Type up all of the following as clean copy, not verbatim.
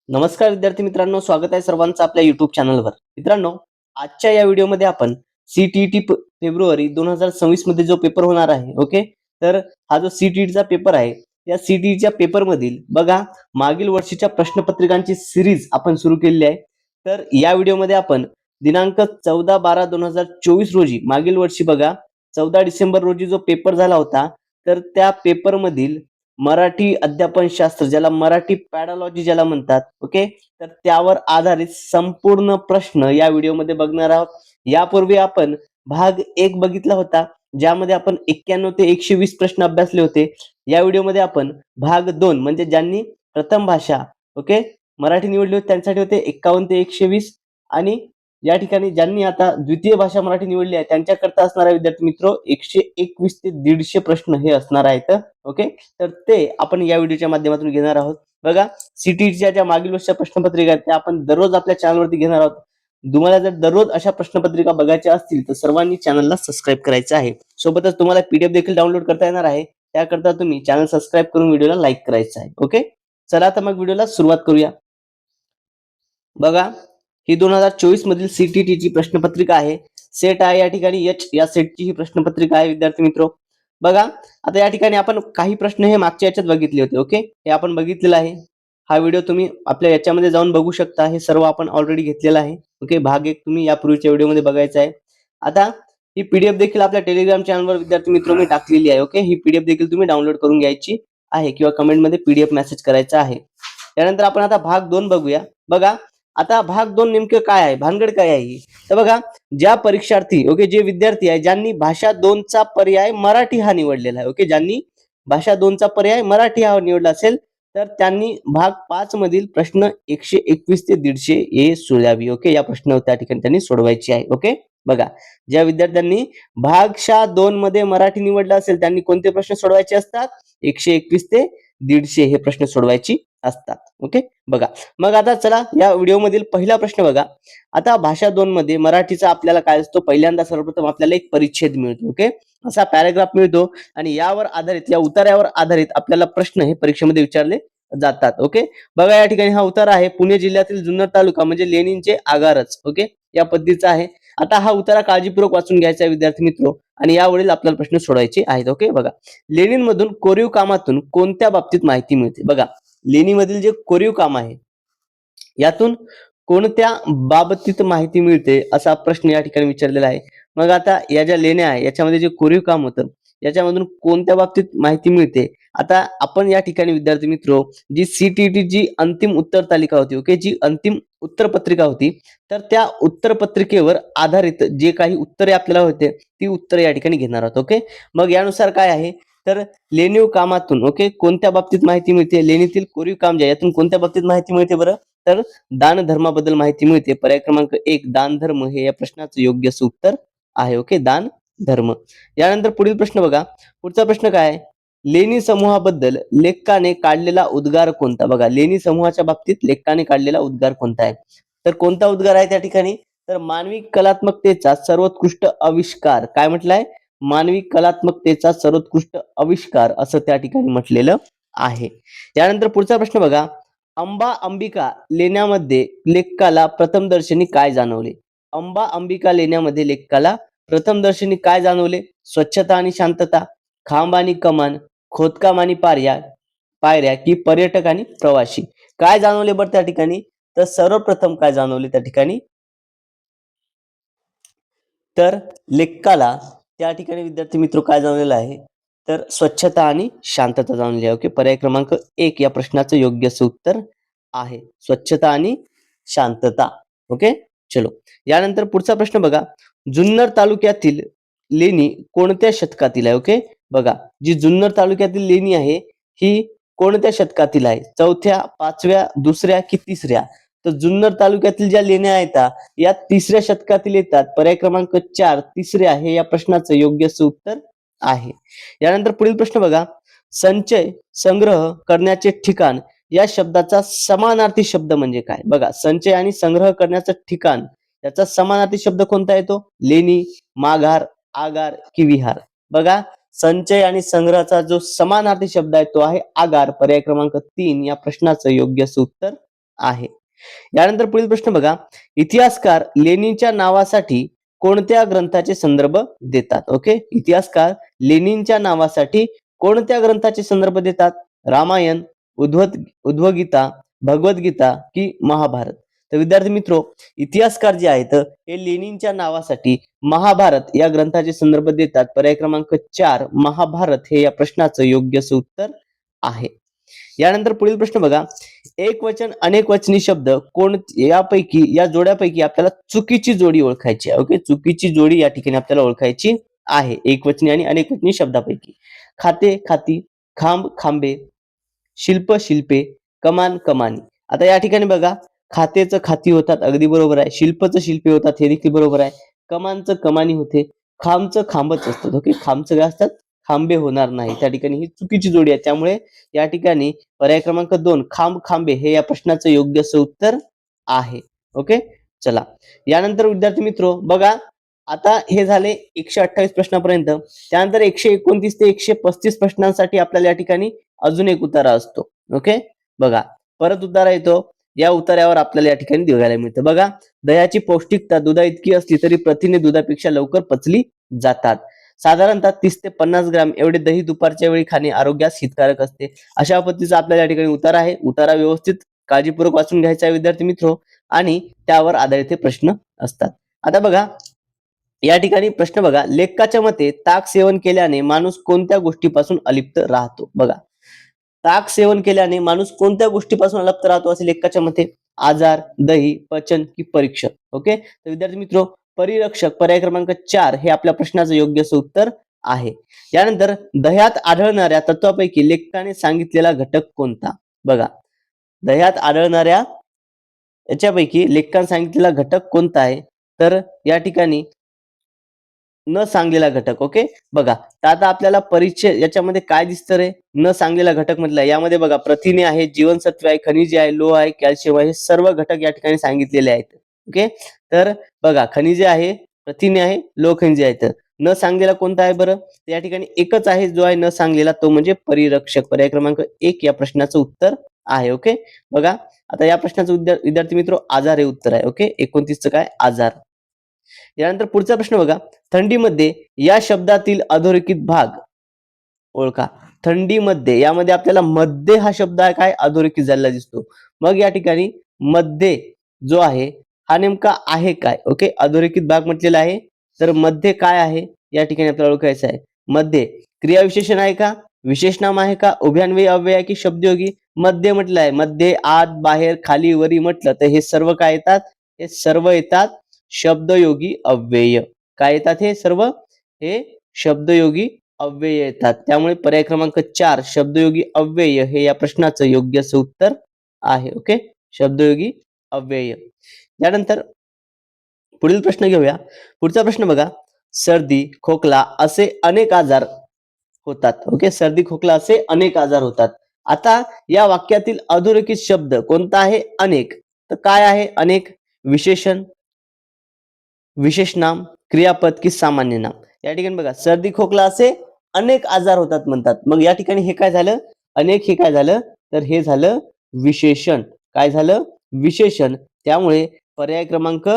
नमस्कार विद्यार्थी मित्रांनो, स्वागत आहे सर्वांचं आपल्या युट्यूब चॅनलवर. मित्रांनो, आजच्या या व्हिडिओमध्ये आपण सीटीईटी फेब्रुवारी 2026 मध्ये जो पेपर होणार आहे, ओके. तर हा जो सीटीईटीचा पेपर आहे, या सीटीईटीच्या पेपर मधील बघा मागील वर्षीच्या प्रश्नपत्रिकांची सिरीज आपण सुरू केलेली आहे. तर या व्हिडिओमध्ये आपण दिनांक 14/12/2024 रोजी मागील वर्षी बघा 14 डिसेंबर रोजी जो पेपर झाला होता, तर त्या पेपर मधील मराठी अध्यापन शास्त्र ज्याला मराठी पॅडॉलॉजी ज्याला म्हणतात, ओके. तर त्यावर आधारित संपूर्ण प्रश्न या व्हिडिओमध्ये बघणार आहोत. यापूर्वी आपण भाग 1 बघितला होता, ज्यामध्ये आपण 91 ते 120 प्रश्न अभ्यासले होते. या व्हिडिओमध्ये आपण भाग 2 म्हणजे ज्यांनी प्रथम भाषा, ओके, मराठी निवडली होती त्यांच्यासाठी होते 51 ते 120 आणि या ठिकाणी ज्यांनी आता द्वितीय भाषा मराठी निवडली आहे त्यांच्याकरता असणारा विद्यार्थी मित्र 121 ते 150 प्रश्न हे असणार आहेत, ओके. तर ते आपण या व्हिडिओच्या माध्यमातून घेणार आहोत. बघा, सीटीईटीच्या ज्या मागील वर्षीच्या प्रश्नपत्रिका आहेत त्या आपण दररोज आपल्या चॅनलवरती घेणार आहोत. तुम्हाला जर दररोज अशा प्रश्नपत्रिका बघायच्या असतील तर सर्वांनी चॅनलला सबस्क्राईब करायचं आहे. सोबतच तुम्हाला पीडीएफ देखील डाउनलोड करता येणार आहे. त्याकरता तुम्ही चॅनल सबस्क्राईब करून व्हिडिओला लाईक करायचं आहे, ओके. चला तर मग व्हिडिओला सुरुवात करूया. बघा, ही 2024 मधील सीटीईटीची प्रश्नपत्रिका आहे. सेट आहे या ठिकाणी एच या सेटची ही प्रश्नपत्रिका आहे विद्यार्थी मित्रो. बघा, आता या ठिकाणी आपण काही प्रश्न हे मागच्या याच्यात बघितले होते, ओके. हे आपण बघितलेलं आहे. हा व्हिडिओ तुम्ही आपल्या याच्यामध्ये जाऊन बघू शकता. हे सर्व आपण ऑलरेडी घेतलेलं आहे, ओके. भाग 1 तुम्ही यापूर्वीच्या व्हिडिओमध्ये बघायचा आहे. आता ही पीडीएफ देखील आपल्या टेलिग्राम चॅनलवर विद्यार्थी मित्र मी टाकलेली आहे, ओके. ही पीडीएफ देखील तुम्ही डाउनलोड करून घ्यायची आहे किंवा कमेंटमध्ये पीडीएफ मेसेज करायचा आहे. त्यानंतर आपण आता भाग 2 बघूया. बघा, आता भाग 2 नेमकं काय आहे, भानगड काय आहे? तर बघा, ज्या परीक्षार्थी, ओके, जे विद्यार्थी आहे ज्यांनी भाषा 2 चा पर्याय मराठी हा निवडलेला आहे, ओके, ज्यांनी भाषा 2 चा पर्याय मराठी हा निवडला असेल तर त्यांनी भाग 5 मधील प्रश्न 121 ते 150 हे सोडवावी, ओके. या प्रश्न त्या ठिकाणी त्यांनी सोडवायची आहे, ओके. बघा, ज्या विद्यार्थ्यांनी भाषा 2 मध्ये मराठी निवडला असेल त्यांनी कोणते प्रश्न सोडवायचे असतात? 121 ते 150 हे प्रश्न सोडवायची असतात, ओके. बघा, मग आता चला या व्हिडिओमधील पहिला प्रश्न बघा. आता भाषा 2 मध्ये मराठीचा आपल्याला काय असतो? पहिल्यांदा सर्वप्रथम आपल्याला एक परिच्छेद मिळतो, ओके. असा पॅराग्राफ मिळतो आणि यावर आधारित, या उतार्यावर आधारित आपल्याला प्रश्न हे परीक्षेमध्ये विचारले जातात, ओके. बघा, या ठिकाणी हा उतारा आहे पुणे जिल्ह्यातील जुन्नर तालुका म्हणजे लेणींचे आगारच, ओके, या पद्धतीचा आहे. आता हा उतारा काळजीपूर्वक वाचून घ्यायचा आहे विद्यार्थी मित्र आणि यावरील आपल्याला प्रश्न सोडवायचे आहेत, ओके. बघा, लेणींमधून कोरीव कामातून कोणत्या बाबतीत माहिती मिळते? बघा, लेणीमधील जे कोरीव काम आहे यातून कोणत्या बाबतीत माहिती मिळते असा प्रश्न या ठिकाणी विचारलेला आहे. मग आता या ज्या लेण्या आहे याच्यामध्ये जे कोरीव काम होतं याच्यामधून कोणत्या बाबतीत माहिती मिळते? आता आपण या ठिकाणी विद्यार्थी मित्र जी सीटीईटी जी अंतिम उत्तर तालिका होती, ओके, जी अंतिम उत्तर पत्रिका होती, तर त्या उत्तर पत्रिकेवर आधारित जे काही उत्तरे आपल्याला होते ती उत्तरे या ठिकाणी घेणार आहोत, ओके. मग यानुसार काय आहे तर लेणीव कामातून, ओके, कोणत्या बाबतीत माहिती मिळते? लेणीतील कोरीव काम जे यातून कोणत्या बाबतीत माहिती मिळते बरं? तर दान धर्माबद्दल माहिती मिळते. पर्याय क्रमांक 1 दान धर्म हे या प्रश्नाचं योग्य असं उत्तर आहे, ओके, दान धर्म. यानंतर पुढील प्रश्न बघा. पुढचा प्रश्न काय आहे? लेणी समूहाबद्दल लेखकाने काढलेला उद्गार कोणता? बघा, लेणी समूहाच्या बाबतीत लेखकाने काढलेला उद्गार कोणता आहे? तर कोणता उद्गार आहे त्या ठिकाणी? तर मानवी कलात्मकतेचा सर्वोत्कृष्ट आविष्कार. काय म्हटलंय? मानवी कलात्मकतेचा सर्वोत्कृष्ट आविष्कार असं त्या ठिकाणी म्हटलेलं आहे. त्यानंतर पुढचा प्रश्न बघा. अंबा अंबिका लेण्यामध्ये लेखकाला प्रथमदर्शनी काय जाणवले? अंबा अंबिका लेण्यामध्ये लेखकाला प्रथमदर्शनी काय जाणवले? स्वच्छता आणि शांतता, खांब आणि कमान, खोदकाम आणि पायऱ्या की पर्यटक आणि प्रवासी? काय जाणवले बरं त्या ठिकाणी? तर सर्वप्रथम काय जाणवले त्या ठिकाणी? तर लेखकाला त्या ठिकाणी विद्यार्थी मित्र काय जाणवलेलं आहे? तर स्वच्छता आणि शांतता जाणवली आहे, ओके. पर्याय क्रमांक 1 या प्रश्नाचं योग्य असं उत्तर आहे स्वच्छता आणि शांतता, ओके. चलो, यानंतर पुढचा प्रश्न बघा. जुन्नर तालुक्यातील लेणी कोणत्या शतकातील आहे? ओके. बघा, जी जुन्नर तालुक्यातील लेणी आहे ही कोणत्या शतकातील आहे? 4थ्या, 5व्या, 2ऱ्या की 3ऱ्या? तर जुन्नर तालुक्यातील ज्या लेण्या आहेत या 3ऱ्या शतकातील येतात. पर्याय क्रमांक 4 तिसरे आहे या प्रश्नाचं योग्य असं उत्तर आहे. यानंतर पुढील प्रश्न बघा. संचय संग्रह करण्याचे ठिकाण या शब्दाचा समानार्थी शब्द म्हणजे काय? बघा, संचय आणि संग्रह करण्याचं ठिकाण याचा समानार्थी शब्द कोणता येतो? लेणी, माघार, आगार की विहार? बघा, संचय आणि संग्रहाचा जो समानार्थी शब्द आहे तो आहे आगार. पर्याय क्रमांक 3 या प्रश्नाचं योग्य असं उत्तर आहे. यानंतर पुढील प्रश्न बघा, इतिहासकार लेनिनच्या नावासाठी कोणत्या ग्रंथाचे संदर्भ देतात? ओके, इतिहासकार लेनिनच्या नावासाठी कोणत्या ग्रंथाचे संदर्भ देतात? रामायण, उद्वगीता, भगवद्गीता की महाभारत? तर विद्यार्थी मित्रो, इतिहासकार जे आहेत हे लेनिनच्या नावासाठी महाभारत या ग्रंथाचे संदर्भ देतात. पर्याय क्रमांक 4 महाभारत हे या प्रश्नाचं योग्य उत्तर आहे. यानंतर पुढील प्रश्न बघा, एक वचन अनेक वचनी शब्द यापैकी या जोड्यापैकी आपल्याला चुकीची जोडी ओळखायची आहे. ओके, चुकीची जोडी या ठिकाणी आपल्याला ओळखायची आहे एकवचनी आणि अनेकवचनी शब्दापैकी. खाते खाती, खांब खांबे, शिल्प शिल्पे, कमान कमानी. आता या ठिकाणी बघा, खातेचं खाती होतात, अगदी बरोबर आहे. शिल्पचं शिल्पे होतात, हे देखील बरोबर आहे. कमानचं कमानी होते, खांबचं खांबच असतात. ओके, खांबचं काय असतात? खांबे होणार नाही. त्या ठिकाणी ही चुकीची जोडी आहे. त्यामुळे या ठिकाणी पर्याय क्रमांक 2 खांब खांबे हे या प्रश्नाचं योग्य उत्तर आहे. ओके, चला यानंतर विद्यार्थी मित्रो बघा, आता हे झाले 128 प्रश्नापर्यंत. त्यानंतर 129 ते 135 प्रश्नांसाठी आपल्याला या ठिकाणी अजून एक उतारा असतो. ओके, बघा परत उतारा येतो. या उतार्यावर आपल्याला या ठिकाणी बघायला मिळतं. बघा, दह्याची पौष्टिकता दुधा इतकी असली तरी प्रथिने दुधापेक्षा लवकर पचली जातात. साधारणतः 30 ते 50 ग्रॅम एवढे दही दुपारच्या वेळी खाणे आरोग्यास हितकारक असते. अशा पद्धतीचा आपल्याला या ठिकाणी उतारा आहे. उतारा व्यवस्थित काळजीपूर्वक वाचून घ्यायचा आहे विद्यार्थी मित्रो, आणि त्यावर आधारित प्रश्न असतात. आता बघा, या ठिकाणी प्रश्न बघा, लेखकाच्या मते ताक सेवन केल्याने माणूस कोणत्या गोष्टीपासून अलिप्त राहतो? बघा, ताक सेवन केल्याने माणूस कोणत्या गोष्टीपासून अलिप्त राहतो असे लेखकाच्या मते? आजार, दही, पचन की परीक्षक? ओके, तर विद्यार्थी मित्रो, परिरक्षक पर्याय क्रमांक 4 हे आपल्या प्रश्नाचं योग्य उत्तर आहे. यानंतर दह्यात आढळणाऱ्या तत्वापैकी लेखकाने सांगितलेला घटक कोणता? बघा, दह्यात आढळणाऱ्या याच्यापैकी लेखकाने सांगितलेला घटक कोणता आहे? तर या ठिकाणी न सांगलेला घटक. ओके, बघा, तर आता आपल्याला परिचय याच्यामध्ये काय दिसतं रे? न सांगलेला घटक म्हटलं, यामध्ये बघा प्रथिने आहेत, जीवनसत्व आहे, खनिजे आहे, लोह आहे, कॅल्शियम आहे, हे सर्व घटक या ठिकाणी सांगितलेले आहेत. ओके, तर बघा, खनिजे आहे, प्रथिने आहे, लोह खनिजे आहेत. न सांगलेला कोणता आहे बरं? या ठिकाणी एकच आहे जो आहे न सांगलेला, तो म्हणजे परिरक्षक. पर्याय क्रमांक 1 या प्रश्नाचं उत्तर आहे. ओके, बघा, आता या प्रश्नाचं विद्यार्थी मित्र आजार हे उत्तर आहे. ओके, 29चं काय? आजार. यानंतर पुढचा प्रश्न बघा, थंडीमध्ये या शब्दातील अधोरेखित भाग ओळखा. थंडीमध्ये, यामध्ये आपल्याला मध्ये हा शब्द काय अधोरेखित झालेला दिसतो. मग या ठिकाणी मध्ये जो आहे हा नेमका आहे काय? ओके, अधोरेखित भाग म्हटलेला आहे, तर मध्ये काय आहे या ठिकाणी आपल्याला ओळखायचं आहे. मध्ये क्रियाविशेषण आहे का, विशेषनाम आहे का, उभयान्वयी अव्यय आहे की शब्दयोगी? मध्ये म्हटलं आहे. मध्ये आत बाहेर खाली वरी म्हटलं तर हे सर्व काय येतात? हे सर्व येतात शब्दयोगी अव्यय. काय येतात हे सर्व? हे शब्दयोगी अव्यय येतात. त्यामुळे पर्याय क्रमांक 4 शब्दयोगी अव्यय हे या प्रश्नाचं योग्य उत्तर आहे. ओके, शब्दयोगी अव्यय. यानंतर पुढील प्रश्न घेऊया. पुढचा प्रश्न बघा, सर्दी, खोकला असे अनेक आजार होतात. ओके, सर्दी खोकला असे अनेक आजार होतात. आता या वाक्यातील अधोरेखित शब्द कोणता आहे? अनेक. तर काय आहे अनेक? विशेषण, विशेषनाम, क्रियापद की सामान्य नाम? या ठिकाणी बघा, सर्दी खोकला असे अनेक आजार होतात म्हणतात. मग या ठिकाणी हे काय झालं? अनेक हे काय झालं? तर हे झालं विशेषण. काय झालं? विशेषण. त्यामुळे पर्याय क्रमांक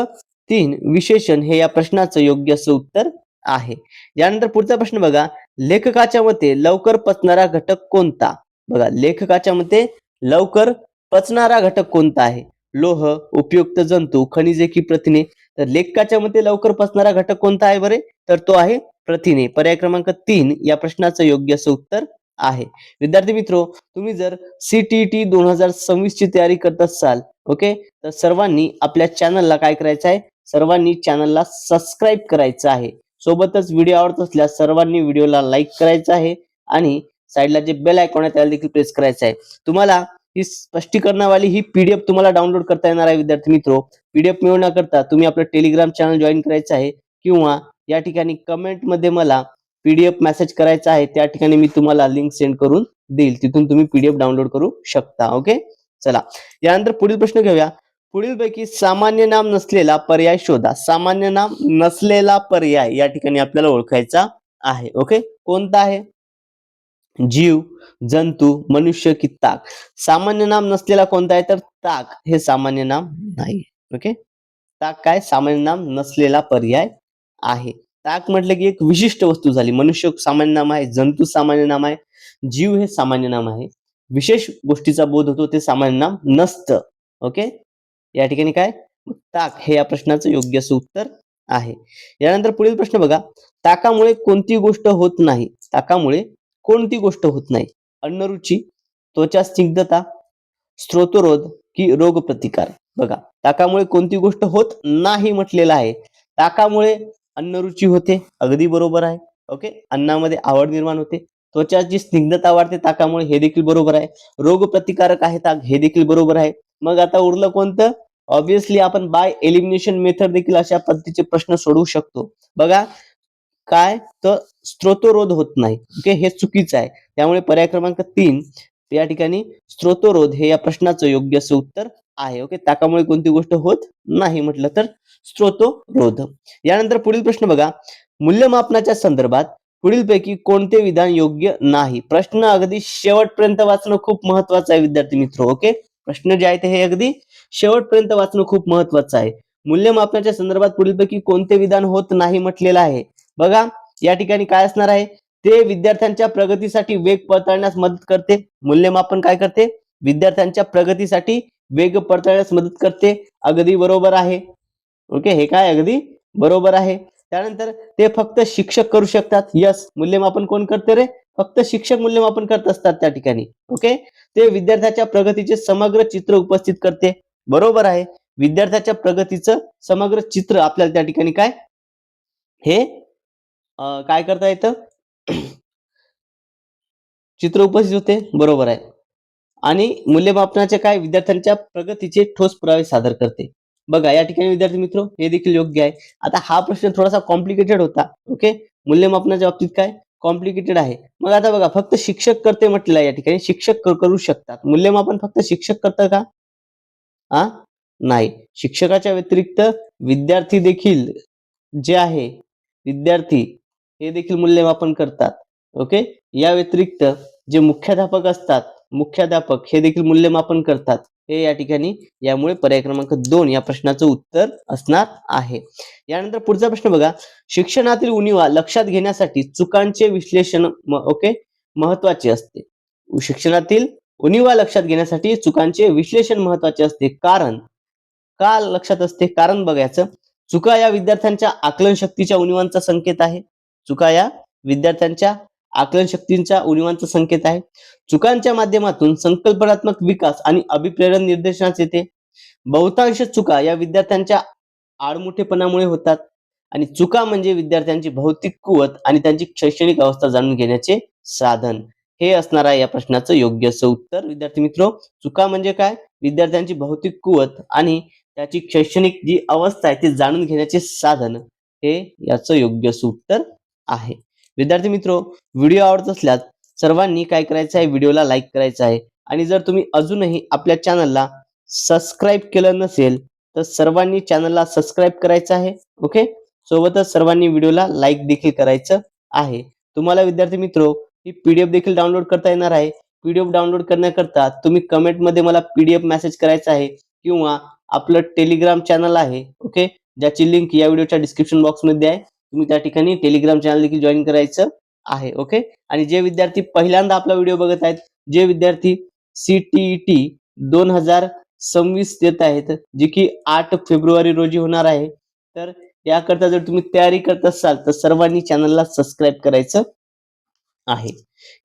3 विशेषण हे या प्रश्नाचं योग्य उत्तर आहे. यानंतर पुढचा प्रश्न बघा, लेखकाच्या मते लवकर पचणारा घटक कोणता? बघा, लेखकाच्या मते लवकर पचणारा घटक कोणता आहे? लोह, उपयुक्त जंतू, खनिजे की प्रथिने? तर लेखकाच्या मते लवकर पचणारा घटक कोणता आहे बरे? तर तो आहे प्रथिने. पर्याय क्रमांक 3 या प्रश्नाचं योग्य उत्तर आहे. विद्यार्थी मित्रो, तुम्ही जर CTET 2026 ची तयारी करत असाल, ओके, तर सर्वांनी आपल्या चॅनलला काय करायचं आहे? सर्वांनी चॅनलला सबस्क्राईब करायचं आहे. सोबतच व्हिडिओ आवडत असल्यास सर्वांनी व्हिडिओला लाईक करायचं आहे आणि साईडला जे बेल आयकॉन आहे त्याला देखील प्रेस करायचं आहे. तुम्हाला ही स्पष्टीकरणावाली ही PDF तुम्हाला डाउनलोड करता येणार आहे. विद्यार्थी मित्रो, PDF मिळवण्याकरता तुम्ही आपलं टेलिग्राम चॅनल जॉईन करायचं आहे किंवा या ठिकाणी कमेंट मध्ये मला PDF मेसेज करायचा आहे. त्या ठिकाणी मी तुम्हाला लिंक सेंड करून देईल, तिथून तुम्ही PDF डाउनलोड करू शकता. ओके, चला यानंतर पुढील प्रश्न घेऊया. पुढीलपैकी सामान्य नाम नसलेला पर्याय शोधा. सामान्य नाम नसलेला पर्याय या ठिकाणी आपल्याला ओळखायचा आहे. ओके, कोणता आहे? जीव, जंतू, मनुष्य की ताक. सामान्य नाम नसलेला कोणता आहे तर ताक हे सामान्य नाम नाही. ओके, ताक काय सामान्य नाम नसलेला पर्याय आहे. ताक म्हटलं की एक विशिष्ट वस्तू झाली. मनुष्य सामान्य नाम आहे, जंतू सामान्य नाम आहे, जीव हे सामान्य नाम आहे. विशेष गोष्टीचा बोध होतो ते सामान्य नाम नसतं. ओके, या ठिकाणी काय ताक हे या प्रश्नाचं योग्य असं उत्तर आहे. यानंतर पुढील प्रश्न बघा. ताकामुळे कोणती गोष्ट होत नाही? ताकामुळे कोणती गोष्ट होत नाही? अन्नरुची, त्वचा स्निग्धता, स्त्रोतरोध की रोगप्रतिकार. बघा, ताकामुळे कोणती गोष्ट होत नाही म्हटलेलं आहे. ताकामुळे अन्नरुची होते, अगदी बरोबर आहे. ओके, अन्नामध्ये आवड निर्माण होते. त्वचाची स्निग्धता वाढते ताकामुळे, हे देखील बरोबर आहे. रोगप्रतिकारक आहे ताक, हे देखील बरोबर आहे. मग आता उरलं कोणतं? ऑब्विसली आपण बाय एलिमिनेशन मेथड देखील अशा पद्धतीचे प्रश्न सोडवू शकतो. बघा, काय तर स्त्रोतरोध होत नाही. ओके, हे चुकीचं आहे. त्यामुळे पर्याय क्रमांक 3 या ठिकाणी स्त्रोतरोध हे या प्रश्नाचं योग्य असं उत्तर आहे. ओके, ताकामुळे कोणती गोष्ट होत नाही म्हटलं तर स्त्रोतरोध. यानंतर पुढील प्रश्न बघा. मूल्यमापनाच्या संदर्भात पुढीलपैकी कोणते विधान योग्य नाही? प्रश्न अगदी शेवटपर्यंत वाचणं खूप महत्वाचं आहे विद्यार्थी मित्र. ओके, प्रश्न जे आहेत हे अगदी शेवटपर्यंत वाचणं खूप महत्वाचं आहे. मूल्यमापनाच्या संदर्भात पुढीलपैकी कोणते विधान होत नाही म्हटलेलं आहे. बघा, या ठिकाणी काय असणार आहे? ते विद्यार्थ्यांच्या प्रगतीसाठी वेग पडताळण्यास मदत करते. मूल्यमापन काय करते? विद्यार्थ्यांच्या प्रगतीसाठी वेग पडताळण्यास मदत करते. अगदी बरोबर आहे. ओके, हे काय अगदी बरोबर आहे. त्यानंतर ते फक्त शिक्षक करू शकतात. यस, मूल्यमापन कोण करते रे? फक्त शिक्षक मूल्यमापन करत असतात त्या ठिकाणी. ओके, ते विद्यार्थ्याच्या प्रगतीचे समग्र चित्र उपस्थित करते. बरोबर आहे. विद्यार्थ्याच्या प्रगतीचं समग्र चित्र आपल्याला त्या ठिकाणी काय हे काय करता येतं? चित्र उपस्थित होते. बरोबर आहे. आणि मूल्यमापनाचे काय विद्यार्थ्यांच्या प्रगतीचे ठोस पुरावे सादर करते. बघा, या ठिकाणी विद्यार्थी मित्र हे देखील योग्य आहे. आता हा प्रश्न थोडासा कॉम्प्लिकेटेड होता. ओके, मूल्यमापनाच्या बाबतीत काय कॉम्प्लिकेटेड आहे. मग आता बघा, फक्त शिक्षक करते म्हटलेलं आहे. या ठिकाणी शिक्षक करू शकतात. मूल्यमापन फक्त शिक्षक करतं का? हा, नाही. शिक्षकाच्या व्यतिरिक्त विद्यार्थी देखील जे आहे, विद्यार्थी हे देखील मूल्यमापन करतात. ओके, या व्यतिरिक्त जे मुख्याध्यापक असतात, मुख्याध्यापक हे देखील मूल्यमापन करतात. हे या ठिकाणी यामुळे पर्याय क्रमांक 2 या प्रश्नाचं उत्तर असणार आहे. यानंतर पुढचा प्रश्न बघा. शिक्षणातील उणीवा लक्षात घेण्यासाठी चुकांचे विश्लेषण ओके महत्वाचे असते. शिक्षणातील उणीवा लक्षात घेण्यासाठी चुकांचे विश्लेषण महत्वाचे असते. कारण का लक्षात असते? कारण बघायचं, चुका या विद्यार्थ्यांच्या आकलन शक्तीच्या उणीवांचा संकेत आहे. चुका या विद्यार्थ्यांच्या आकलन शक्तींच्या उणीवांचा संकेत आहे. चुकांच्या माध्यमातून संकल्पनात्मक विकास आणि अभिप्रेरण निर्देशनास येते. बहुतांश चुका या विद्यार्थ्यांच्या आडमुठेपणामुळे होतात. आणि चुका म्हणजे विद्यार्थ्यांची भौतिक कुवत आणि त्यांची शैक्षणिक अवस्था जाणून घेण्याचे साधन. हे असणार आहे या प्रश्नाचं योग्य असं उत्तर. विद्यार्थी मित्र, चुका म्हणजे काय? विद्यार्थ्यांची भौतिक कुवत आणि त्याची शैक्षणिक जी अवस्था आहे ती जाणून घेण्याचे साधन, हे याचं योग्य असं उत्तर आहे. विद्यार्थी मित्र, व्हिडिओ आवडत असल्यास सर्वांनी काय करायचं आहे? व्हिडिओला लाईक करायचं आहे. आणि जर तुम्ही अजूनही आपल्या चॅनलला सबस्क्राईब केलं नसेल तर सर्वांनी चॅनलला सबस्क्राईब करायचं आहे. ओके, सोबतच सर्वांनी व्हिडिओला लाईक देखील करायचं आहे. तुम्हाला विद्यार्थी मित्र ही पीडीएफ देखील डाउनलोड करता येणार आहे. पीडीएफ डाउनलोड करण्याकरता तुम्ही कमेंटमध्ये मला पीडीएफ मेसेज करायचा आहे किंवा आपलं टेलिग्राम चॅनल आहे. ओके, ज्याची लिंक या व्हिडिओच्या डिस्क्रिप्शन बॉक्समध्ये आहे. तुम्ही त्या ठिकाणी टेलिग्राम चॅनल देखील जॉईन करायचं आहे. ओके, आणि जे विद्यार्थी पहिल्यांदा आपला व्हिडिओ बघत आहेत, जे विद्यार्थी CTET 2026 देत आहेत, जी की 8 फेब्रुवारी रोजी होणार आहे, तर याकरता जर तुम्ही तयारी करत असाल तर सर्वांनी चॅनलला सबस्क्राईब करायचं आहे.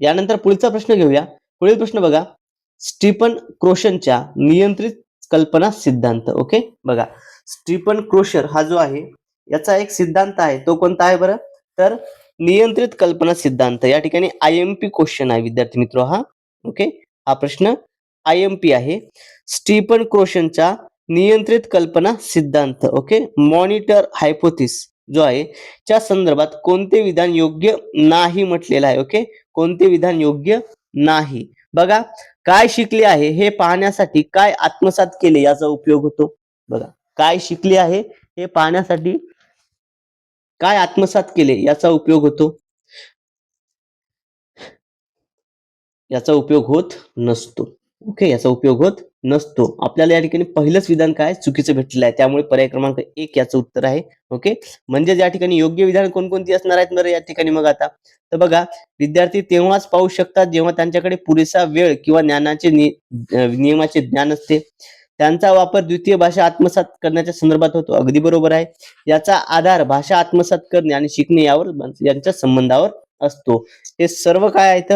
यानंतर पुढचा प्रश्न घेऊया. पुढील प्रश्न बघा. स्टीफन क्रोशनच्या नियंत्रित कल्पना सिद्धांत. ओके, बघा, स्टीफन क्रोशर हा जो आहे याचा एक सिद्धांत आहे. तो कोणता आहे बरं? तर नियंत्रित कल्पना सिद्धांत. या ठिकाणी IMP क्वेश्चन आहे विद्यार्थी मित्र हा. ओके, हा प्रश्न IMP आहे. स्टीफन क्रोशनच्या नियंत्रित कल्पना सिद्धांत, ओके, मॉनिटर हायपोथिस जो आहे च्या संदर्भात कोणते विधान योग्य नाही म्हटलेलं आहे. ओके, कोणते विधान योग्य नाही. बघा, काय शिकले आहे हे पाहण्यासाठी काय आत्मसात केले याचा उपयोग होतो. बघा, काय शिकले आहे हे पाहण्यासाठी काय आत्मसात केले याचा उपयोग होतो. याचा उपयोग होत नसतो. ओके, याचा उपयोग होत नसतो. आपल्याला या ठिकाणी पहिलंच विधान काय चुकीचं भेटलेलं आहे, त्यामुळे पर्याय क्रमांक 1 याचं उत्तर आहे. ओके, म्हणजे या ठिकाणी योग्य विधान कोणकोणती असणार आहेत बरं या ठिकाणी मग आता? तर बघा, विद्यार्थी तेव्हाच पाहू शकतात जेव्हा त्यांच्याकडे पुरेसा वेळ किंवा ज्ञानाचे नियमाचे ज्ञान असते. त्यांचा वापर द्वितीय भाषा आत्मसात करण्याच्या संदर्भात होतो. अगदी बरोबर आहे. याचा आधार भाषा आत्मसात करणे आणि शिकणे यावर यांच्या संबंधावर असतो. हे सर्व काय आहेत?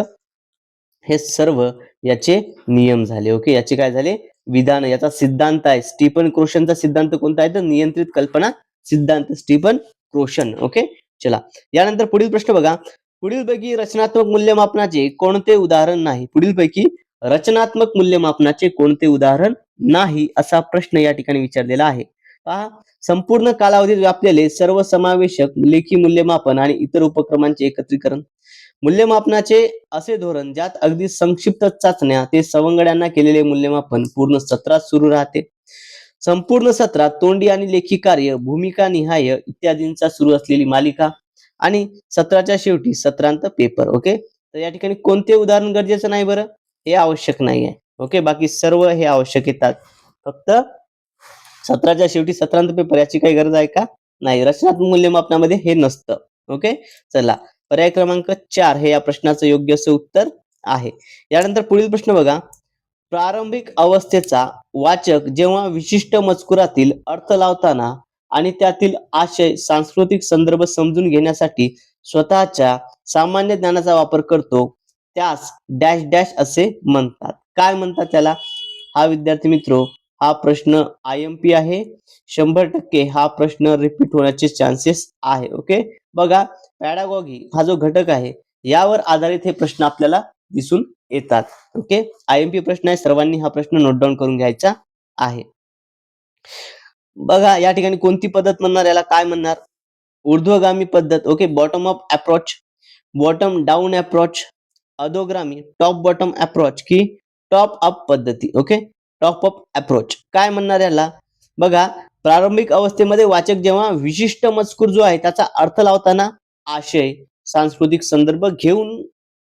हे सर्व याचे नियम झाले. ओके, याचे काय झाले? विधान. याचा सिद्धांत आहे. स्टीफन क्रोशनचा सिद्धांत कोणता आहे? तर नियंत्रित कल्पना सिद्धांत, स्टीफन क्रोशन. ओके, चला यानंतर पुढील प्रश्न बघा. पुढीलपैकी रचनात्मक मूल्यमापनाचे कोणते उदाहरण नाही? पुढीलपैकी रचनात्मक मूल्यमापनाचे कोणते उदाहरण नाही असा प्रश्न या ठिकाणी विचारलेला आहे. पहा, संपूर्ण कालावधीत व्यापलेले सर्वसमावेशक लेखी मूल्यमापन आणि इतर उपक्रमांचे एकत्रीकरण. मूल्यमापनाचे असे धोरण ज्यात अगदी संक्षिप्त चाचण्या ते सवंगड्यांना केलेले मूल्यमापन पूर्ण सत्रात सुरू राहते. संपूर्ण सत्रात तोंडी आणि लेखी कार्य, भूमिका निहाय इत्यादींचा सुरू असलेली मालिका आणि सत्राच्या शेवटी सत्रांत पेपर. ओके, तर या ठिकाणी कोणते उदाहरण गरजेचं नाही बरं? हे आवश्यक नाही आहे. ओके, बाकी सर्व हे आवश्यक येतात. फक्त सत्राच्या शेवटी सत्रांत पेपर याची काही गरज आहे का? नाही. रचनात्मक मूल्यमापनामध्ये हे नसतं. ओके, चला पर्याय क्रमांक 4 हे या प्रश्नाचं योग्य असं उत्तर आहे. यानंतर पुढील प्रश्न बघा. प्रारंभिक अवस्थेचा वाचक जेव्हा विशिष्ट मजकुरातील अर्थ लावताना आणि त्यातील आशय, सांस्कृतिक संदर्भ समजून घेण्यासाठी स्वतःच्या सामान्य ज्ञानाचा वापर करतो, त्यास डॅश डॅश असे म्हणतात. काय म्हणतात त्याला? हा विद्यार्थी मित्रो, हा प्रश्न IMP आहे. 100% हा प्रश्न रिपीट होण्याचे चान्सेस आहे. ओके, बघा, पॅडागॉगी हा जो घटक आहे यावर आधारित हे प्रश्न आपल्याला दिसून येतात. ओके, IMP प्रश्न आहे. सर्वांनी हा प्रश्न नोट डाऊन करून घ्यायचा आहे. बघा, या ठिकाणी कोणती पद्धत म्हणणार, याला काय म्हणणार? ऊर्ध्वगामी पद्धत. Okay, bottom up approach, bottom down approach, अधोगामी टॉप बॉटम अप्रोच की टॉप अप पद्धती. ओके, टॉप अप अप्रोच काय म्हणणार याला? बघा, प्रारंभिक अवस्थेमध्ये वाचक जेव्हा विशिष्ट मजकूर जो आहे त्याचा अर्थ लावताना आशय, सांस्कृतिक संदर्भ घेऊन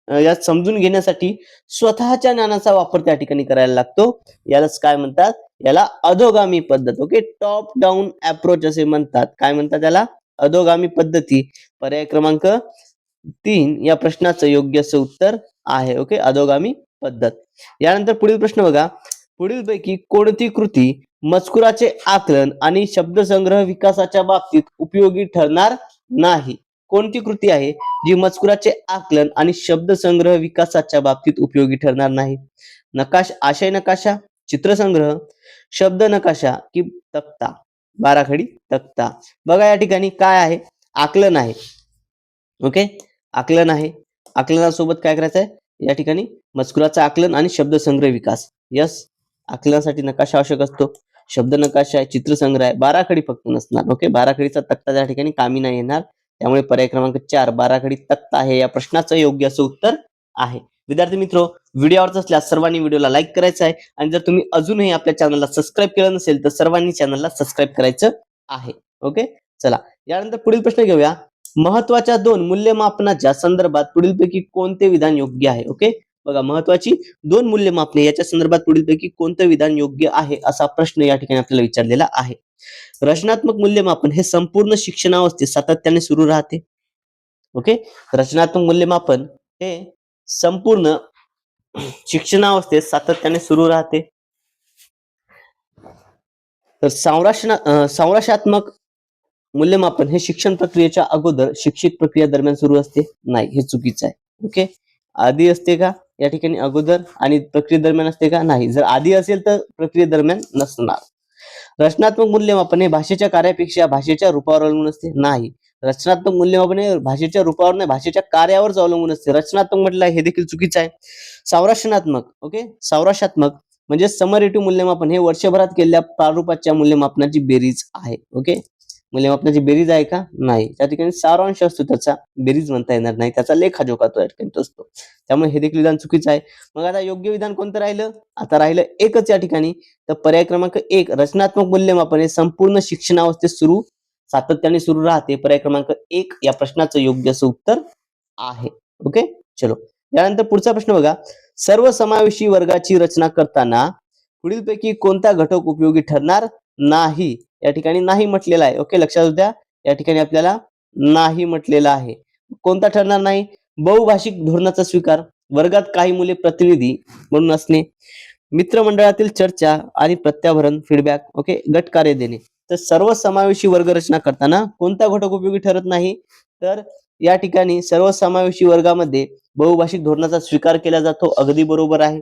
यात समजून घेण्यासाठी स्वतःच्या ज्ञानाचा वापर त्या ठिकाणी करायला लागतो. यालाच काय म्हणतात? याला अधोगामी पद्धत. ओके, टॉप डाऊन अप्रोच असे म्हणतात. काय म्हणतात त्याला? अधोगामी पद्धती. पर्याय क्रमांक 3 या प्रश्नाचं योग्य असं उत्तर आहे. ओके, अधोगामी पद्धत. यानंतर पुढील प्रश्न बघा. पुढीलपैकी कोणती कृती मजकुराचे आकलन आणि शब्दसंग्रह विकासाच्या बाबतीत उपयोगी ठरणार नाही? कोणती कृती आहे जी मजकुराचे आकलन आणि शब्दसंग्रह विकासाच्या बाबतीत उपयोगी ठरणार नाही? आशय नकाशा, चित्रसंग्रह, शब्द नकाशा की तक्ता, बाराखडी तक्ता. बघा, या ठिकाणी काय आहे? आकलन आहे. ओके, आकलन आहे. आकलनासोबत काय करायचं आहे? या ठिकाणी मजकुराचं आकलन आणि शब्दसंग्रह विकास. यस, आकलनासाठी नकाशा आवश्यक असतो, शब्द नकाशा आहे, चित्रसंग्रह आहे, बाराखडी फक्त नसणार. ओके, बाराखडीचा तक्ता त्या ठिकाणी कामी नाही येणार. त्यामुळे पर्याय क्रमांक 4 बाराखडी तक्ता आहे या प्रश्नाचं योग्य असं उत्तर आहे. विद्यार्थी मित्रो, व्हिडिओ आवडत असल्यास सर्वांनी व्हिडिओला लाईक करायचं आहे आणि जर तुम्ही अजूनही आपल्या चॅनलला सबस्क्राईब केलं नसेल तर सर्वांनी चॅनलला सबस्क्राईब करायचं आहे. ओके, चला यानंतर पुढील प्रश्न घेऊया. महत्वाच्या 2 मूल्यमापनाच्या संदर्भात पुढीलपैकी कोणते विधान योग्य आहे? ओके, बघा, महत्वाची 2 मूल्यमापने याच्या संदर्भात पुढीलपैकी कोणतं विधान योग्य आहे असा प्रश्न या ठिकाणी आपल्याला विचारलेला आहे. रचनात्मक मूल्यमापन हे संपूर्ण शिक्षणावस्थेत सातत्याने सुरू राहते. ओके, रचनात्मक मूल्यमापन हे संपूर्ण शिक्षणावस्थेत सातत्याने सुरू राहते. तर संरचनात्मक मूल्यमापन हे शिक्षण प्रक्रियेच्या अगोदर शिक्षित प्रक्रिया दरम्यान सुरू असते. नाही, हे चुकीचं आहे. ओके, आधी असते का या ठिकाणी? अगोदर आणि प्रक्रिये दरम्यान असते का? नाही. जर आधी असेल तर प्रक्रिये दरम्यान नसणार. रचनात्मक मूल्यमापन हे भाषेच्या कार्यापेक्षा भाषेच्या रूपावर अवलंबून असते. नाही, रचनात्मक मूल्यमापन हे भाषेच्या रूपावर नाही, भाषेच्या कार्यावर अवलंबून असते. रचनात्मक म्हटलं हे देखील चुकीचं आहे. संरचनात्मक, ओके, संरचनात्मक म्हणजे समरेटिव्ह मूल्यमापन हे वर्षभरात केलेल्या प्रारूपाच्या मूल्यमापनाची बेरीज आहे. ओके, मूल्यमापनाची बेरीज आहे का? नाही, त्या ठिकाणी सारांश असतो, त्याचा बेरीज म्हणता येणार नाही, त्याचा लेखाजोखा तो या ठिकाणी असतो. त्यामुळे हे देखील विधान चुकीचं आहे. मग आता योग्य विधान कोणतं राहिलं? आता राहिलं एकच या ठिकाणी. तर पर्याय क्रमांक 1 रचनात्मक मूल्यमापन हे संपूर्ण शिक्षणावस्थेत सातत्याने सुरू राहते. पर्याय क्रमांक 1 या प्रश्नाचं योग्य असं उत्तर आहे. ओके, चलो यानंतर पुढचा प्रश्न बघा, सर्वसमावेशी वर्गाची रचना करताना पुढीलपैकी कोणता घटक उपयोगी ठरणार नाही? या ठिकाणी नाही म्हटलेला आहे. ओके, लक्षात द्या, या ठिकाणी आपल्याला नाही म्हटलेला आहे. कोणता ठरणार नाही? बहुभाषिक धोरणाचा स्वीकार, वर्गात काही मुले प्रतिनिधी म्हणून असणे, मित्रमंडळातील चर्चा आणि प्रत्याभरण फीडबॅक, ओके, गट कार्य देणे. तर सर्वसमावेशी वर्गरचना करताना कोणता घटक उपयोगी ठरत नाही? तर या ठिकाणी सर्वसमावेशी वर्गामध्ये बहुभाषिक धोरणाचा स्वीकार केला जातो, अगदी बरोबर आहे.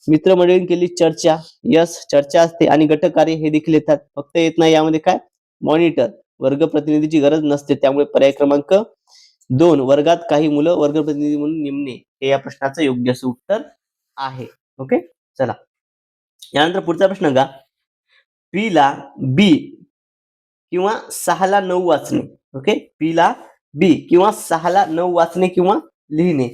मित्रमंडळींनी केली चर्चा, यस, चर्चा असते, आणि गटकार्य हे देखील येतात. फक्त येत नाही यामध्ये काय? मॉनिटर, वर्ग प्रतिनिधीची गरज नसते. त्यामुळे पर्याय क्रमांक 2, वर्गात काही मुलं वर्ग प्रतिनिधी म्हणून नेमणे, हे या प्रश्नाचं योग्य असं उत्तर आहे. ओके, चला यानंतर पुढचा प्रश्न बघा, पी ला बी किंवा 6 ला 9 वाचणे. ओके, पी ला बी किंवा 6 ला 9 वाचणे किंवा लिहिणे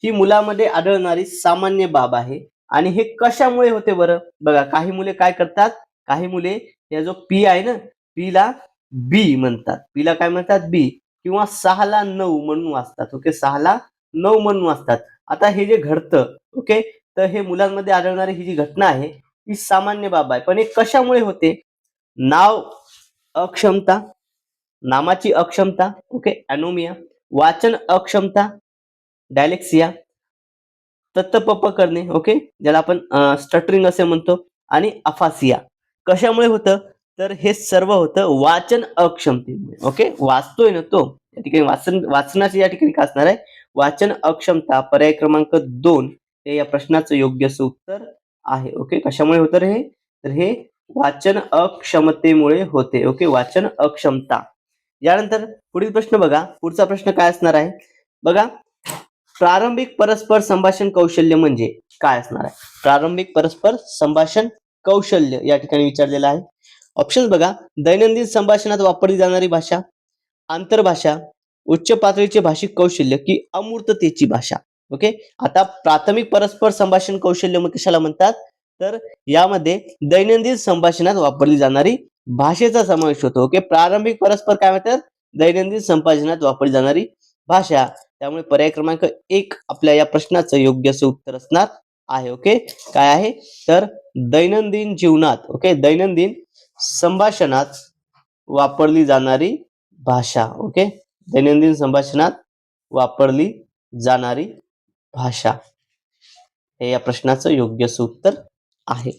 ही मुलामध्ये आढळणारी सामान्य बाब आहे. आणि हे कशामुळे होते बरं? बघा, काही मुले काय करतात, काही मुले या जो पी आहे ना, पी ला बी म्हणतात, पी ला काय म्हणतात? बी, किंवा 6 ला 9 म्हणून वाचतात. ओके, 6 ला 9 म्हणून वाचतात. आता हे जे घडतं, ओके, तर हे मुलांमध्ये आढळणारी ही जी घटना आहे ही सामान्य बाब आहे. पण हे कशामुळे होते? नाव अक्षमता, नामाची अक्षमता, ओके, अॅनोमिया, वाचन अक्षमता, डायलेक्सिया, तत्पप करणे, ओके, ज्याला आपण स्टटरिंग असे म्हणतो, आणि अफासिया. कशामुळे होतं? तर हे सर्व होतं वाचन अक्षमतेमुळे. ओके, वाचतोय ना तो, या ठिकाणी वाचनाची या ठिकाणी काय असणार आहे? वाचन अक्षमता. पर्याय क्रमांक 2 हे या प्रश्नाचं योग्य असं उत्तर आहे. ओके, कशामुळे होतं रे? तर हे वाचन अक्षमतेमुळे होते. ओके, वाचन अक्षमता. यानंतर पुढील प्रश्न बघा, पुढचा प्रश्न काय असणार आहे बघा, प्रारंभिक परस्पर संभाषण कौशल्य म्हणजे काय असणार आहे? प्रारंभिक परस्पर संभाषण कौशल्य या ठिकाणी विचारलेलं आहे. ऑप्शन बघा, दैनंदिन संभाषणात वापरली जाणारी भाषा, आंतरभाषा, उच्च पातळीचे भाषिक कौशल्य, की अमूर्ततेची भाषा. ओके, आता प्राथमिक परस्पर संभाषण कौशल्य मग कशाला म्हणतात? तर यामध्ये दैनंदिन संभाषणात वापरली जाणारी भाषेचा समावेश होतो. ओके, प्रारंभिक परस्पर काय म्हणतात? दैनंदिन संभाषणात वापरली जाणारी भाषा. त्यामुळे पर्याय क्रमांक 1 आपल्या या प्रश्नाचं योग्य असं उत्तर असणार आहे. ओके, काय आहे? तर दैनंदिन जीवनात, ओके, दैनंदिन संभाषणात वापरली जाणारी भाषा. ओके, दैनंदिन संभाषणात वापरली जाणारी भाषा हे या प्रश्नाचं योग्य असं उत्तर आहे.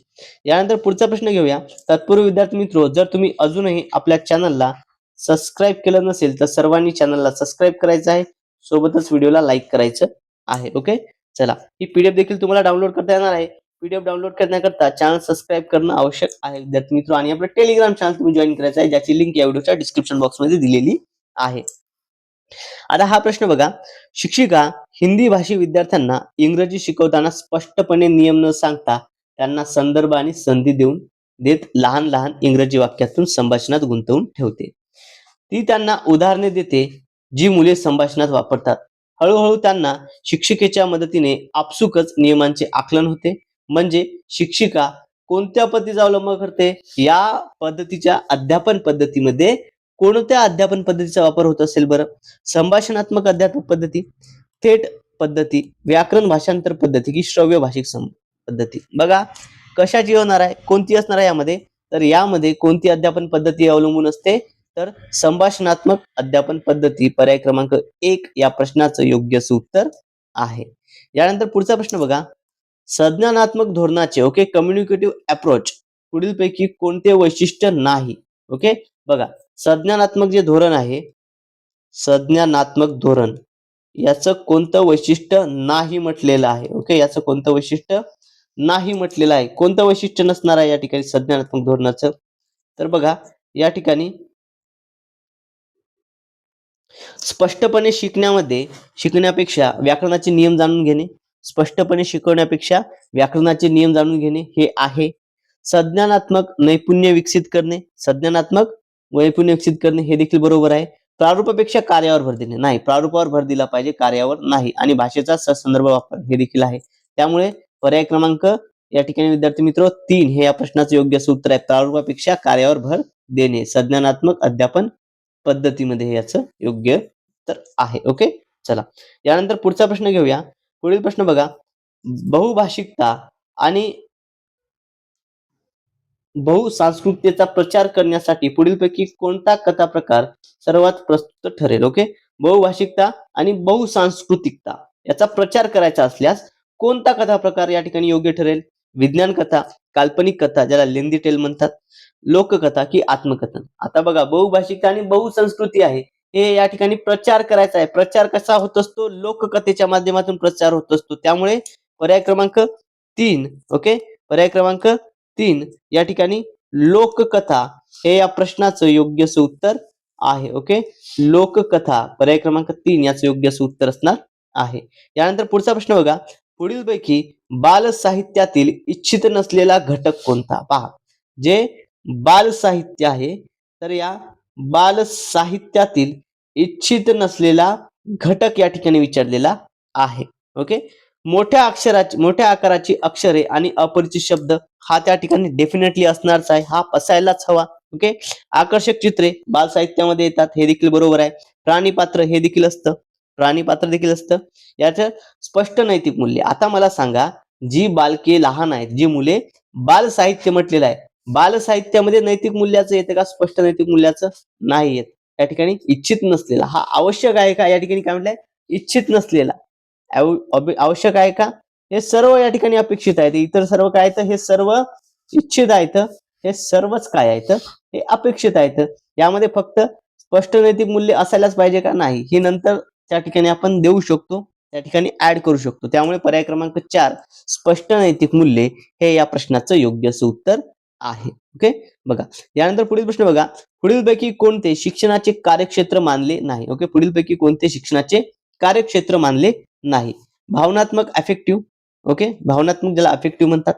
यानंतर पुढचा प्रश्न घेऊया. तत्पूर्वी विद्यार्थी मित्र, जर तुम्ही अजूनही आपल्या चॅनलला सबस्क्राईब केलं नसेल तर सर्वांनी चॅनलला सबस्क्राईब करायचं आहे, सोबतच व्हिडिओला लाईक करायचं आहे. ओके, चला, ही पीडीएफ देखील तुम्हाला डाउनलोड करता येणार आहे. पीडीएफ डाउनलोड करण्याकरता चॅनल सबस्क्राईब करणं आवश्यक आहे विद्यार्थी मित्र, आणि आपलं टेलिग्राम चॅनल तुम्ही जॉईन करायचं आहे, ज्याची लिंक या व्हिडिओच्या डिस्क्रिप्शन बॉक्समध्ये दिलेली आहे. आता हा प्रश्न बघा, शिक्षिका हिंदी भाषी विद्यार्थ्यांना इंग्रजी शिकवताना स्पष्टपणे नियम न सांगता त्यांना संदर्भ आणि संधी देत लहान लहान इंग्रजी वाक्यातून संभाषणात गुंतवून ठेवते. ती त्यांना उदाहरणे देते जी मुले संभाषणात वापरतात. हळूहळू त्यांना शिक्षिकेच्या मदतीने आपसुकच नियमांचे आकलन होते. म्हणजे शिक्षिका कोणत्या पद्धतीचा अवलंब करते? या पद्धतीच्या अध्यापन पद्धतीमध्ये कोणत्या अध्यापन पद्धतीचा वापर होत असेल बरं? संभाषणात्मक अध्यापन पद्धती, थेट पद्धती, व्याकरण भाषांतर पद्धती, की श्रव्य भाषिक पद्धती. बघा, कशाची होणार आहे, कोणती असणार आहे यामध्ये? तर यामध्ये कोणती अध्यापन पद्धती अवलंबून असते? तर संभाषणात्मक अध्यापन पद्धती. पर्याय क्रमांक 1 या प्रश्नाचं योग्य असं उत्तर आहे. यानंतर पुढचा प्रश्न बघा, संज्ञानात्मक धोरणाचे, ओके, कम्युनिकेटिव्ह अप्रोच पुढीलपैकी कोणते वैशिष्ट्य नाही? ओके, बघा, संज्ञानात्मक जे धोरण आहे, संज्ञानात्मक धोरण, याचं कोणतं वैशिष्ट्य नाही म्हटलेलं आहे? ओके, याचं कोणतं वैशिष्ट्य नाही म्हटलेलं आहे? कोणतं वैशिष्ट्य नसणार आहे या ठिकाणी संज्ञानात्मक धोरणाचं? तर बघा, या ठिकाणी स्पष्टपणे शिकण्यापेक्षा व्याकरणाचे नियम जाणून घेणे, स्पष्टपणे शिकवण्यापेक्षा व्याकरणाचे नियम जाणून घेणे हे आहे. संज्ञानात्मक नैपुण्य विकसित करणे, संज्ञानात्मक नैपुण्य विकसित करणे हे देखील बरोबर आहे. प्रारूपापेक्षा कार्यावर भर देणे, नाही, प्रारूपावर भर दिला पाहिजे, कार्यावर नाही. आणि भाषेचा ससंदर्भ वापर हे देखील आहे. त्यामुळे पर्याय क्रमांक या ठिकाणी विद्यार्थी मित्र 3 हे या प्रश्नाचं योग्य असं उत्तर आहे. प्रारूपापेक्षा कार्यावर भर देणे संज्ञानात्मक अध्यापन पद्धतीमध्ये याचं योग्य उत्तर आहे. ओके, चला, यानंतर पुढचा प्रश्न घेऊया. पुढील प्रश्न बघा, बहुभाषिकता आणि बहुसांस्कृतिकतेचा प्रचार करण्यासाठी पुढीलपैकी कोणता कथा प्रकार सर्वात प्रस्तुत ठरेल? ओके, बहुभाषिकता आणि बहुसांस्कृतिकता याचा प्रचार करायचा असल्यास कोणता कथा प्रकार या ठिकाणी योग्य ठरेल? विज्ञान कथा, काल्पनिक कथा ज्याला लेंदी टेल म्हणतात, लोककथा की आत्मकथन? आता बघा, बहुभाषिकता आणि बहुसंस्कृती आहे, हे या ठिकाणी प्रचार करायचा आहे. प्रचार कसा होत असतो? लोककथेच्या माध्यमातून प्रचार होत असतो. त्यामुळे पर्याय क्रमांक 3, ओके, पर्याय क्रमांक 3 या ठिकाणी लोककथा हे या प्रश्नाचं योग्य उत्तर आहे. ओके, लोककथा पर्याय क्रमांक 3 याचं योग्य उत्तर असणार आहे. यानंतर पुढचा प्रश्न बघा, पुढीलपैकी बाल साहित्यातील इच्छित नसलेला घटक कोणता? पहा, जे बाल साहित्य आहे तर या बाल साहित्यातील इच्छित नसलेला घटक या ठिकाणी विचारलेला आहे. ओके, मोठ्या आकाराची अक्षरे आणि अपरिचित शब्द हा त्या ठिकाणी डेफिनेटली असणारच आहे, हा असायलाच हवा. ओके, आकर्षक चित्रे बाल साहित्यामध्ये येतात, हे देखील बरोबर आहे. प्राणीपात्र हे देखील असतं, प्राणीपात्र देखील असतं. याचं स्पष्ट नैतिक मूल्य. आता मला सांगा, जी बालके लहान आहेत, जी मुले, बाल साहित्य म्हटलेलं आहे, बाल साहित्यामध्ये नैतिक मूल्याचं येतं का? स्पष्ट नैतिक मूल्याचं नाही येत. या ठिकाणी इच्छित नसलेला हा आवश्यक आहे का? या ठिकाणी काय म्हटलंय? इच्छित नसलेला आवश्यक आहे का? हे सर्व या ठिकाणी अपेक्षित आहे. इतर सर्व काय आहेत? हे सर्व इच्छित आहेत. हे सर्वच काय आहेत? हे अपेक्षित आहेत. यामध्ये फक्त स्पष्ट नैतिक मूल्य असायलाच पाहिजे का? नाही, हे नंतर त्या ठिकाणी आपण देऊ शकतो, त्या ठिकाणी ऍड करू शकतो. त्यामुळे पर्याय क्रमांक 4 स्पष्ट नैतिक मूल्य हे या प्रश्नाचं योग्य उत्तर आहे. ओके, बघा यानंतर पुढील प्रश्न बघा, पुढीलपैकी कोणते शिक्षणाचे कार्यक्षेत्र मानले नाही? ओके, पुढीलपैकी कोणते शिक्षणाचे कार्यक्षेत्र मानले नाही? भावनात्मक अफेक्टिव्ह, ओके, भावनात्मक ज्याला अफेक्टिव्ह म्हणतात,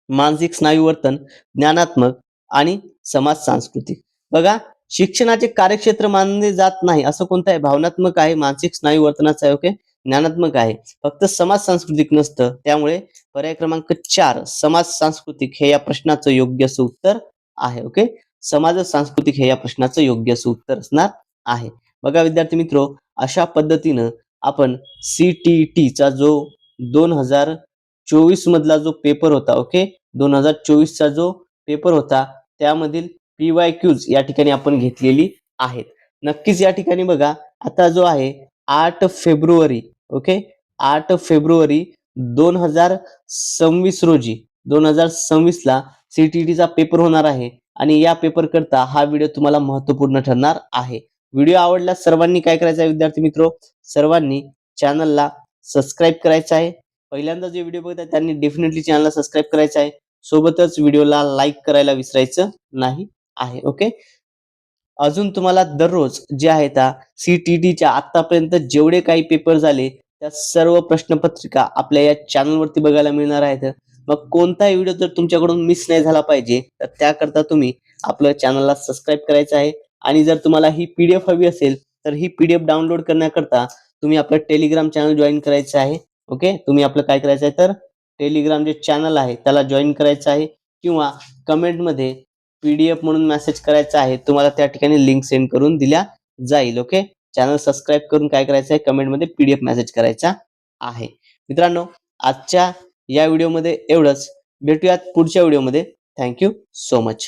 मानसिक स्नायू वर्तन, ज्ञानात्मक आणि समाज सांस्कृतिक. बघा, शिक्षणाचे कार्यक्षेत्र मानले जात नाही असं कोणतं आहे? भावनात्मक आहे, मानसिक स्नायू वर्तनाचं आहे, ओके, ज्ञानात्मक आहे, फक्त समाज सांस्कृतिक नसतं. त्यामुळे पर्याय क्रमांक 4 समाज सांस्कृतिक हे या प्रश्नाचं योग्य उत्तर आहे. ओके, समाज सांस्कृतिक हे या प्रश्नाचं योग्य उत्तर असणार आहे. बघा विद्यार्थी मित्रो, अशा पद्धतीनं आपण CTET चा जो 2024 मधला जो पेपर होता, ओके, 2024 चा जो पेपर होता त्यामधील PYQs या ठिकाणी आपण घेतलेली आहेत. नक्कीच या ठिकाणी बघा, आता जो आहे 8 फेब्रुवारी, ओके, 8 फेब्रुवारी 2026 रोजी, 2026 ला CTET चा पेपर होणार आहे आणि या पेपर करता हा व्हिडिओ तुम्हाला महत्त्वपूर्ण ठरणार आहे. व्हिडिओ आवडल्यास सर्वांनी काय करायचं आहे विद्यार्थी मित्रो? सर्वांनी चॅनलला सबस्क्राईब करायचं आहे. पहिल्यांदा जे व्हिडिओ बघताय त्यांनी डेफिनेटली चॅनलला सबस्क्राईब करायचं आहे. सोबतच व्हिडिओला लाईक करायला विसरायचं नाही आहे. ओके, अजून तुम्हाला दररोज जे आहे त्या CTETच्या आतापर्यंत जेवढे काही पेपर झाले त्या सर्व प्रश्नपत्रिका आपल्या या चॅनलवरती बघायला मिळणार आहेत. मग कोणताही व्हिडिओ जर तुमच्याकडून मिस नाही झाला पाहिजे तर त्याकरता तुम्ही आपल्या चॅनलला सबस्क्राईब करायचं आहे. आणि जर तुम्हाला ही PDF हवी असेल तर ही PDF डाउनलोड करण्याकरता तुम्ही आपलं टेलिग्राम चॅनल जॉईन करायचं आहे. ओके, तुम्ही आपलं काय करायचं आहे तर टेलिग्राम जे चॅनल आहे त्याला जॉईन करायचं आहे किंवा कमेंटमध्ये PDF म्हणून मेसेज करायचा आहे, तुम्हाला त्या ठिकाणी लिंक सेंड करून दिल्या जाईल. ओके, चॅनल सबस्क्राईब करून काय करायचं आहे, कमेंटमध्ये PDF मेसेज करायचा आहे. मित्रांनो, आजच्या या व्हिडिओमध्ये एवढंच. भेटूयात पुढच्या व्हिडिओमध्ये. Thank you so much.